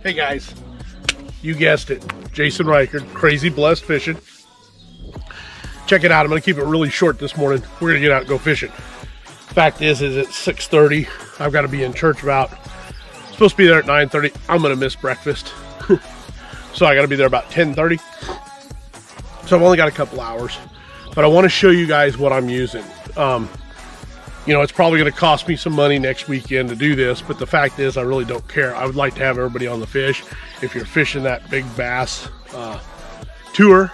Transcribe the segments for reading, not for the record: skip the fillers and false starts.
Hey guys, you guessed it, Jason Reichert, Crazy Blessed Fishing. Check it out. I'm going to keep it really short this morning. We're going to get out and go fishing. Fact is it's 6:30. I've got to be in church about, supposed to be there at 9:30. I'm going to miss breakfast. So I got to be there about 10:30. So I've only got a couple hours. But I want to show you guys what I'm using. You know, it's probably going to cost me some money next weekend to do this, but the fact is I really don't care. I would like to have everybody on the fish. If you're fishing that big bass tour,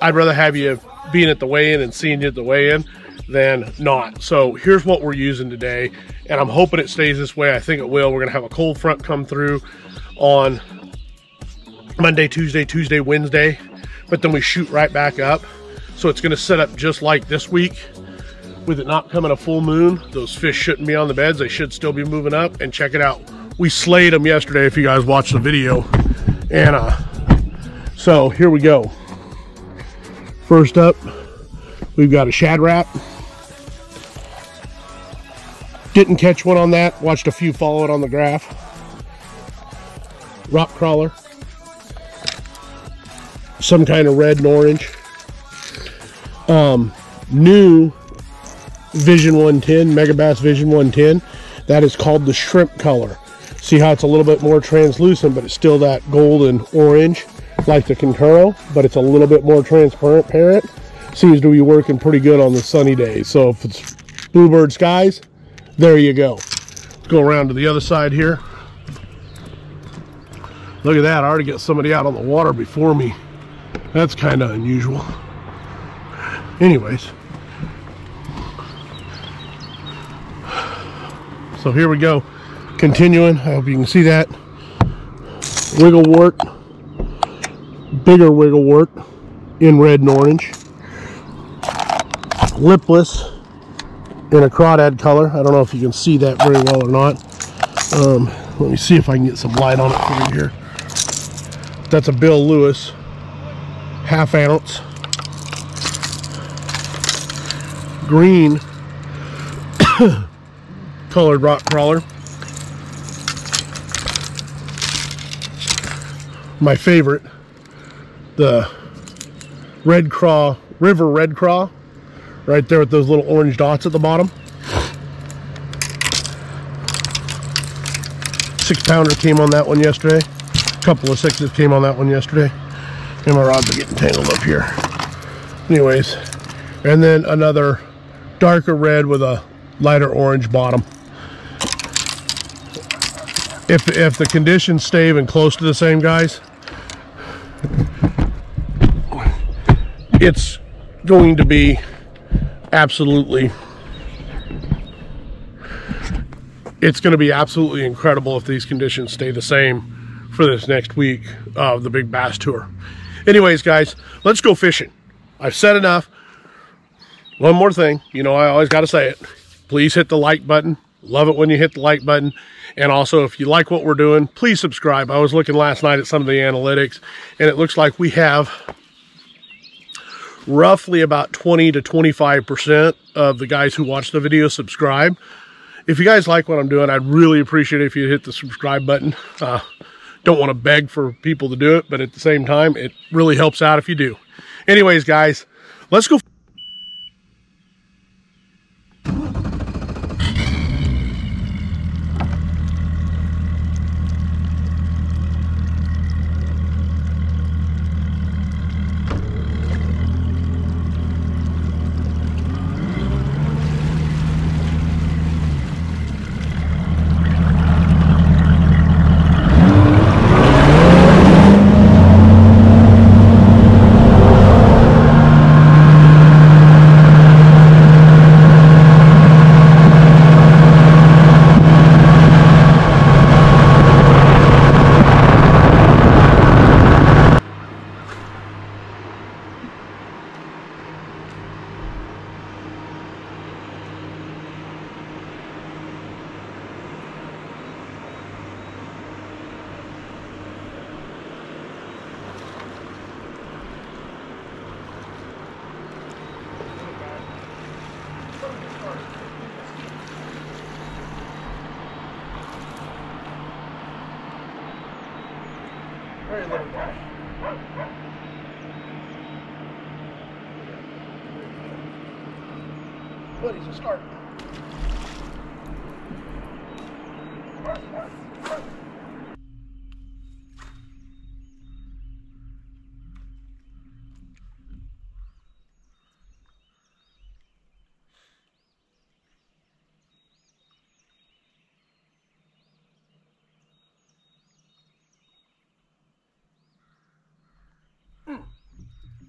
I'd rather have you being at the weigh-in and seeing you at the weigh-in than not. So here's what we're using today, and I'm hoping it stays this way. I think it will. We're going to have a cold front come through on Monday, Tuesday, Wednesday, but then we shoot right back up. So it's going to set up just like this week. With it not coming a full moon, those fish shouldn't be on the beds. They should still be moving up. And check it out. We slayed them yesterday if you guys watched the video. And so here we go. First up, we've got a Shad Rap. Didn't catch one on that. Watched a few follow it on the graph. Rock crawler. Some kind of red and orange. New Vision 110, Megabass Vision 110. That is called the shrimp color. See how it's a little bit more translucent, but it's still that gold and orange like the Conturo, but it's a little bit more transparent. Seems to be working pretty good on the sunny days. So if it's bluebird skies, there you go. Let's go around to the other side here. Look at that, I already got somebody out on the water before me. That's kind of unusual. Anyways, so here we go, continuing. I hope you can see that. Wiggle wart, bigger wiggle wart in red and orange. Lipless in a crawdad color. I don't know if you can see that very well or not. Let me see if I can get some light on it for you here. That's a Bill Lewis, ½ ounce. Green colored rock crawler. My favorite, the Red Craw, River Red Craw, right there with those little orange dots at the bottom. 6-pounder came on that one yesterday. A couple of 6s came on that one yesterday. And my rods are getting tangled up here. Anyways, and then another darker red with a lighter orange bottom. If the conditions stay even close to the same, guys, it's going to be absolutely, it's going to be absolutely incredible if these conditions stay the same for this next week of the Big Bass Tour. Anyways, guys, let's go fishing. I've said enough. One more thing, you know, I always got to say it. Please hit the like button. Love it when you hit the like button. And also, if you like what we're doing, please subscribe. I was looking last night at some of the analytics, and it looks like we have roughly about 20 to 25% of the guys who watch the video subscribe. If you guys like what I'm doing, I'd really appreciate it if you hit the subscribe button. Don't want to beg for people to do it, but at the same time, it really helps out if you do. Anyways, guys, let's go. very little guy. But he's a start.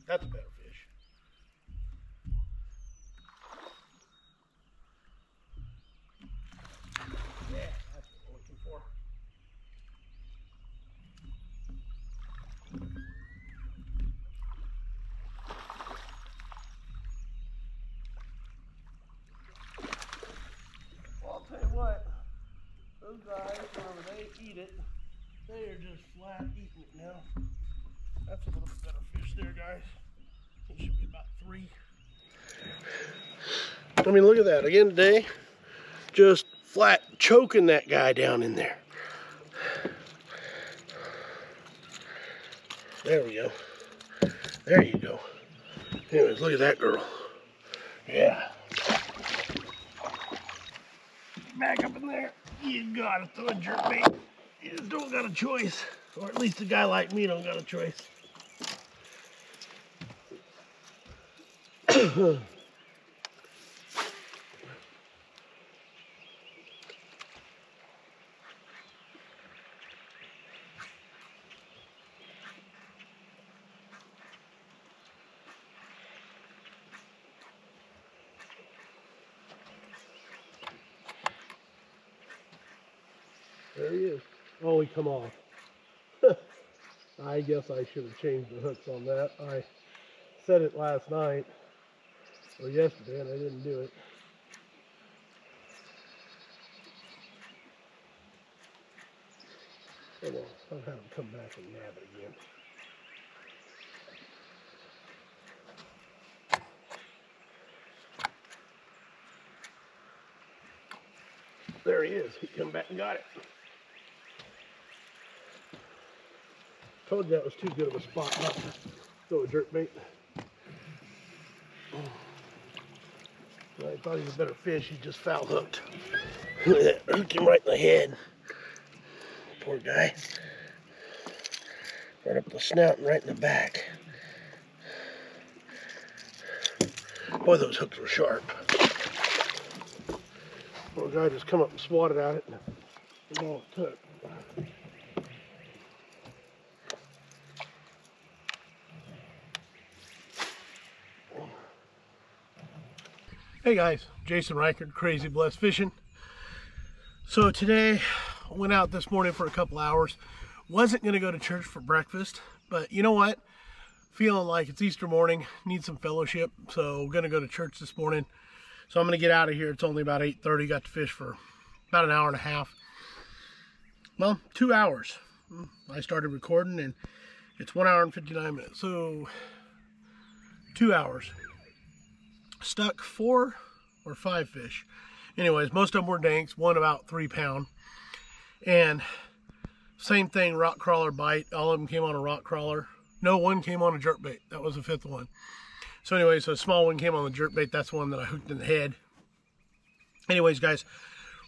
That's a better fish. Yeah, that's what we're looking for. Well, I'll tell you what, those guys, whenever they eat it, they are just flat eating it now. That's a little bit better fish there, guys. It should be about 3. I mean, look at that. Again today, just flat choking that guy down in there. There we go. There you go. Anyways, look at that girl. Yeah. Back up in there. You gotta throw a jerkbait. You just don't got a choice. Or at least a guy like me don't got a choice. There he is. Oh, he come off. I guess I should have changed the hooks on that. I said it last night or yesterday and I didn't do it. Come on, I'll have him come back and nab it again. There he is. He come back and got it. Told you that was too good of a spot not to throw a jerkbait. I thought he was a better fish. He just foul hooked. Look at that. Hooked him right in the head. Poor guy. Right up the snout and right in the back. Boy, those hooks were sharp. Poor guy just come up and swatted at it. That's all it took. Hey guys, Jason Reichert, Crazy Blessed Fishing. So today, I went out this morning for a couple hours. Wasn't gonna go to church for breakfast, but you know what? Feeling like it's Easter morning, need some fellowship, so gonna go to church this morning. So I'm gonna get out of here. It's only about 8:30. Got to fish for about an hour and a half. Well, 2 hours. I started recording and it's 1 hour and 59 minutes. So 2 hours. Stuck 4 or 5 fish. Anyways, most of them were danks, one about 3 pound. And same thing, rock crawler bite. All of them came on a rock crawler. No, one came on a jerkbait. That was the 5th one. So anyways, a small one came on the jerkbait. That's the one that I hooked in the head. Anyways, guys,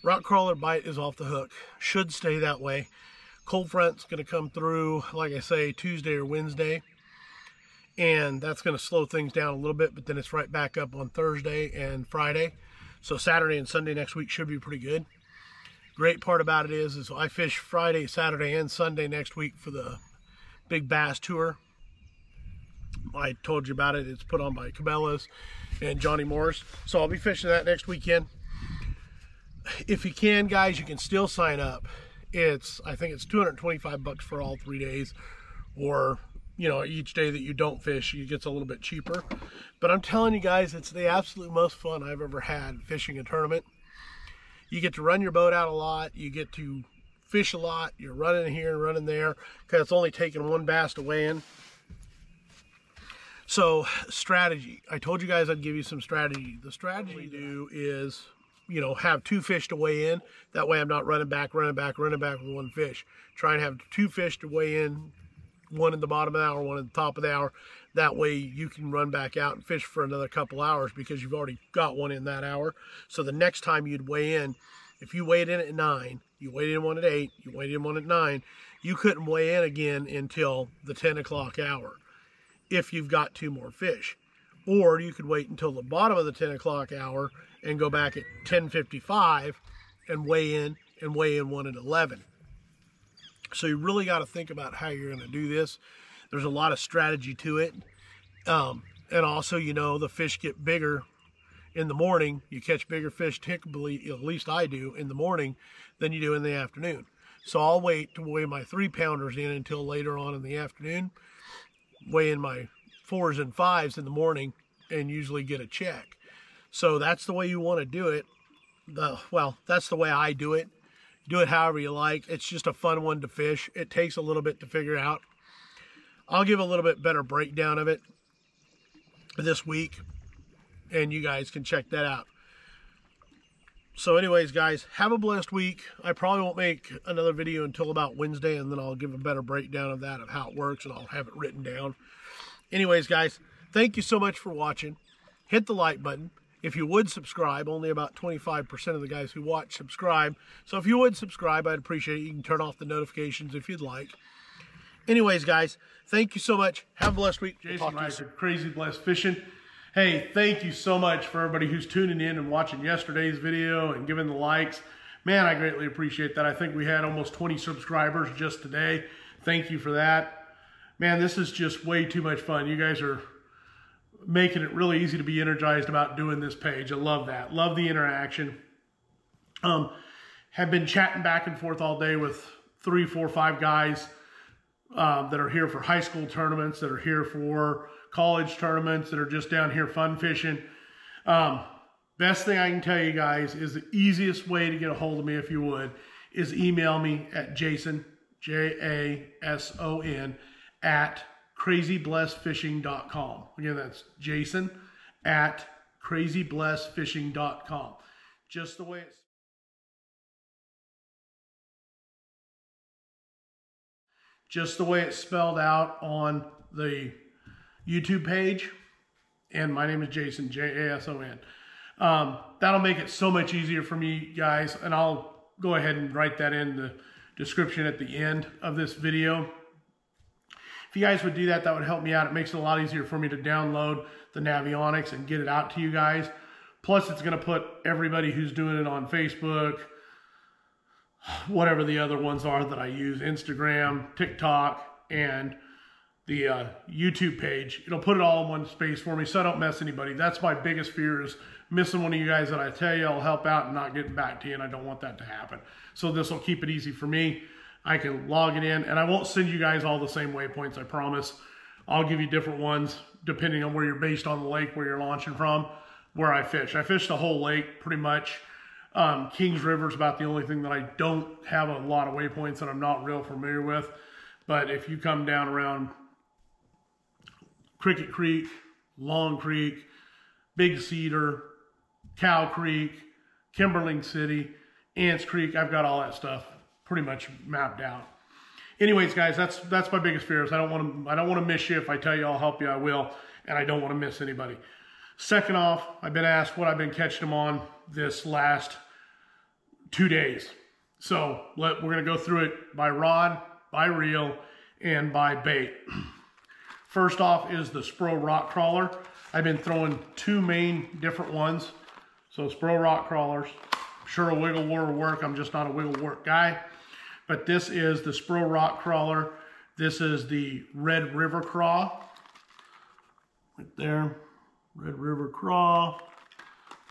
rock crawler bite is off the hook. Should stay that way. Cold front's going to come through, like I say, Tuesday or Wednesday. And that's going to slow things down a little bit, but then it's right back up on Thursday and Friday. So Saturday and Sunday next week should be pretty good. Great part about it is I fish Friday, Saturday, and Sunday next week for the Big Bass Tour. I told you about it. It's put on by Cabela's and Johnny Morris. So I'll be fishing that next weekend. If you can, guys, you can still sign up. I think it's 225 bucks for all 3 days, or you know, each day that you don't fish, it gets a little bit cheaper. But I'm telling you guys, it's the absolute most fun I've ever had fishing a tournament. You get to run your boat out a lot. You get to fish a lot. You're running here and running there because it's only taking 1 bass to weigh in. So strategy. I told you guys I'd give you some strategy. The strategy we do is, you know, have 2 fish to weigh in. That way I'm not running back with 1 fish. Try and have 2 fish to weigh in one at the bottom of the hour, one at the top of the hour. That way you can run back out and fish for another couple hours because you've already got one in that hour. So the next time you'd weigh in, if you weighed in at 9, you weighed in one at 8, you weighed in one at 9, you couldn't weigh in again until the 10 o'clock hour if you've got 2 more fish. Or you could wait until the bottom of the 10 o'clock hour and go back at 10:55 and weigh in one at 11. So you really got to think about how you're going to do this. There's a lot of strategy to it. And also, you know, the fish get bigger in the morning. You catch bigger fish typically, at least I do, in the morning than you do in the afternoon. So I'll wait to weigh my 3-pounders in until later on in the afternoon, weigh in my 4s and 5s in the morning, and usually get a check. So that's the way you want to do it. Well, that's the way I do it. Do it however you like. It's just a fun one to fish. It takes a little bit to figure out. I'll give a little bit better breakdown of it this week, and you guys can check that out. So anyways, guys, have a blessed week. I probably won't make another video until about Wednesday, and then I'll give a better breakdown of that, of how it works, and I'll have it written down. Anyways, guys, thank you so much for watching. Hit the like button. If you would subscribe, only about 25% of the guys who watch subscribe. So if you would subscribe, I'd appreciate it. You can turn off the notifications if you'd like. Anyways, guys, thank you so much. Have a blessed week. Jason Reichert, Crazy Blessed Fishing. Hey, thank you so much for everybody who's tuning in and watching yesterday's video and giving the likes. Man, I greatly appreciate that. I think we had almost 20 subscribers just today. Thank you for that. Man, this is just way too much fun. You guys are making it really easy to be energized about doing this page. I love that. Love the interaction. Have been chatting back and forth all day with 3, 4, 5 guys that are here for high school tournaments, that are here for college tournaments, that are just down here fun fishing. Best thing I can tell you guys is the easiest way to get a hold of me, if you would, is email me at Jason, Jason, at crazyblessedfishing.com. Again, that's Jason at crazyblessedfishing.com. Just the way it's spelled out on the YouTube page. And my name is Jason, Jason. That'll make it so much easier for me, guys. And I'll go ahead and write that in the description at the end of this video. If you guys would do that, that would help me out. It makes it a lot easier for me to download the Navionics and get it out to you guys. Plus, it's going to put everybody who's doing it on Facebook, whatever the other ones are that I use, Instagram, TikTok, and the YouTube page. It'll put it all in one space for me so I don't mess anybody. That's my biggest fear, is missing one of you guys that I tell you I'll help out and not getting back to you, and I don't want that to happen. So this will keep it easy for me. I can log it in, and I won't send you guys all the same waypoints, I promise. I'll give you different ones depending on where you're based on the lake, where you're launching from, where I fish. I fish the whole lake pretty much. Kings River is about the only thing that I don't have a lot of waypoints that I'm not real familiar with. But if you come down around Cricket Creek, Long Creek, Big Cedar, Cow Creek, Kimberling City, Ants Creek, I've got all that stuff pretty much mapped out. Anyways, guys, that's my biggest fear, is I don't want to miss you. If I tell you I'll help you, I will, and I don't want to miss anybody. Second off, I've been asked what I've been catching them on this last 2 days. So we're going to go through it by rod, by reel, and by bait. First off is the Spro Rock Crawler. I've been throwing 2 main different ones. So Spro Rock Crawlers. I'm sure a wiggle wart will work. I'm just not a wiggle wart guy. But this is the Spro Rock Crawler. This is the Red River Craw. Right there. Red River Craw.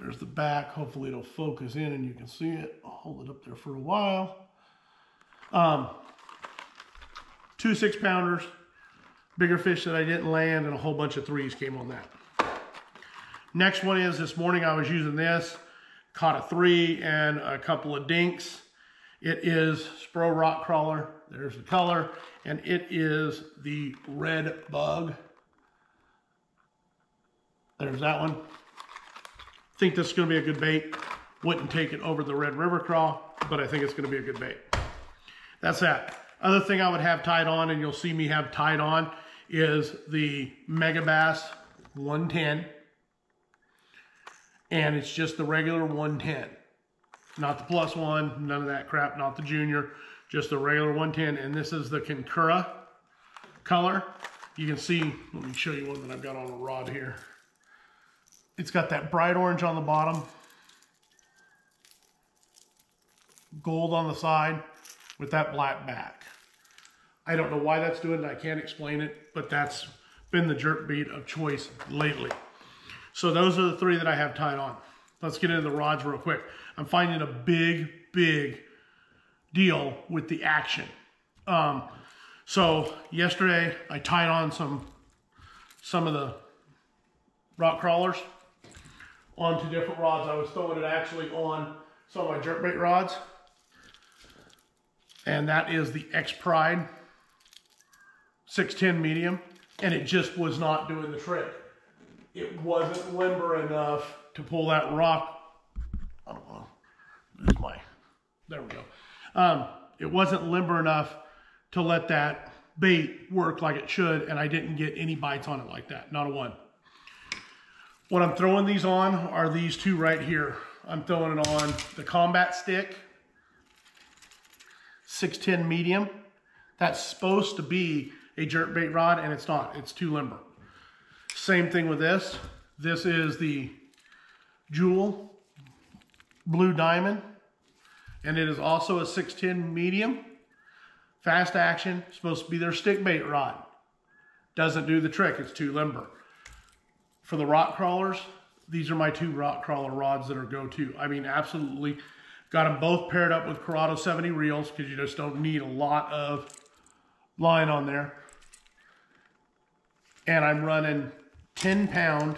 There's the back. Hopefully it'll focus in and you can see it. I'll hold it up there for a while. 2 6-pounders. Bigger fish that I didn't land, and a whole bunch of 3s came on that. Next one is, this morning I was using this. Caught a 3 and a couple of dinks. It is Spro Rock Crawler. There's the color. And it is the Red Bug. There's that one. Think this is going to be a good bait. Wouldn't take it over the Red River Craw, but I think it's going to be a good bait. That's that. Other thing I would have tied on, and you'll see me have tied on, is the Megabass 110. And it's just the regular 110. Not the plus one, none of that crap, not the junior, just the regular 110. And this is the Concura color. You can see, let me show you one that I've got on a rod here. It's got that bright orange on the bottom, gold on the side with that black back. I don't know why that's doing it. I can't explain it, but that's been the jerk bait of choice lately. So those are the three that I have tied on. Let's get into the rods real quick. I'm finding a big deal with the action. So yesterday I tied on some of the rock crawlers onto different rods. I was throwing it actually on some of my jerkbait rods. And that is the X-Pride 610 medium. And it just was not doing the trick. It wasn't limber enough to pull that rock. I don't know. There's my, there we go. It wasn't limber enough to let that bait work like it should, and I didn't get any bites on it like that, not a one. What I'm throwing these on are these two right here. I'm throwing it on the Combat Stick 610 medium. That's supposed to be a jerkbait rod, and it's not. It's too limber. Same thing with this. This is the Jewel Blue Diamond, and it is also a 610 medium. Fast action, supposed to be their stick bait rod. Doesn't do the trick, it's too limber. For the rock crawlers, these are my two rock crawler rods that are go-to. I mean, absolutely. Got them both paired up with Curado 70 reels because you just don't need a lot of line on there. And I'm running 10-pound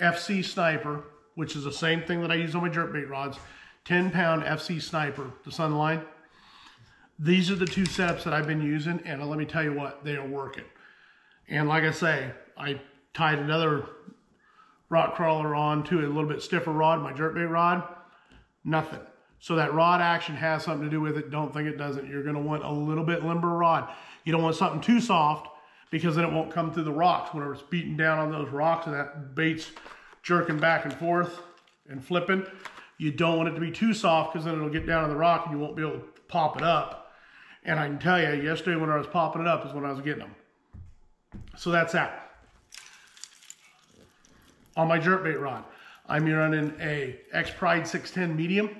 FC Sniper, which is the same thing that I use on my jerkbait rods. 10-pound FC Sniper, the Sunline. These are the two setups that I've been using, and let me tell you what, they are working. And like I say, I tied another rock crawler on to a little bit stiffer rod, my jerkbait rod, nothing. So that rod action has something to do with it. Don't think it doesn't. You're gonna want a little bit limber rod. You don't want something too soft because then it won't come through the rocks. Whenever it's beating down on those rocks and that bait's jerking back and forth and flipping, you don't want it to be too soft because then it'll get down on the rock and you won't be able to pop it up. And I can tell you, yesterday when I was popping it up is when I was getting them. So that's that. On my jerkbait rod, I'm running a X-Pride 610 medium,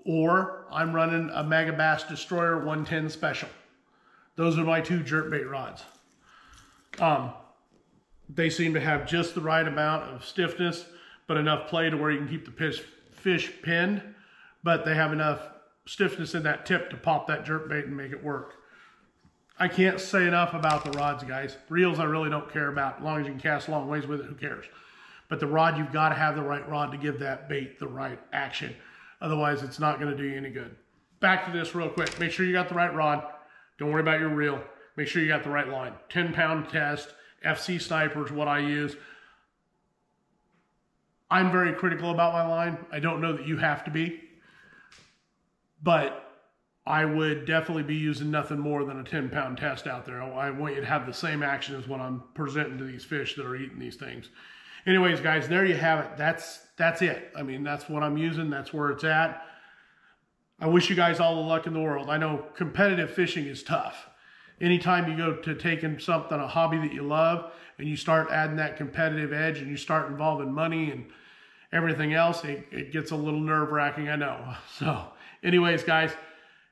or I'm running a Megabass Destroyer 110 special. Those are my two jerkbait rods. They seem to have just the right amount of stiffness, but enough play to where you can keep the fish pinned, but they have enough stiffness in that tip to pop that jerkbait and make it work. I can't say enough about the rods, guys. Reels I really don't care about. As long as you can cast a long ways with it, who cares? But the rod, you've got to have the right rod to give that bait the right action. Otherwise, it's not going to do you any good. Back to this real quick. Make sure you got the right rod. Don't worry about your reel. Make sure you got the right line. 10-pound test. FC Sniper is what I use. I'm very critical about my line. I don't know that you have to be. But I would definitely be using nothing more than a 10-pound test out there. I want you to have the same action as when I'm presenting to these fish that are eating these things. Anyways, guys, there you have it. That's it. I mean, that's what I'm using. That's where it's at. I wish you guys all the luck in the world. I know competitive fishing is tough. Anytime you go to taking something, a hobby that you love, and you start adding that competitive edge and you start involving money and everything else, it gets a little nerve-wracking, I know. So anyways, guys,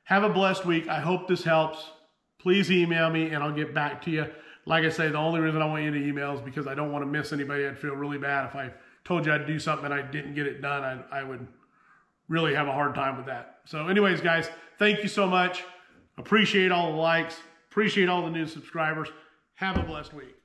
have a blessed week. I hope this helps. Please email me and I'll get back to you. Like I say, the only reason I want you to email is because I don't want to miss anybody. I'd feel really bad if I told you I'd do something and I didn't get it done. I would really have a hard time with that. So anyways, guys, thank you so much. Appreciate all the likes. Appreciate all the new subscribers. Have a blessed week.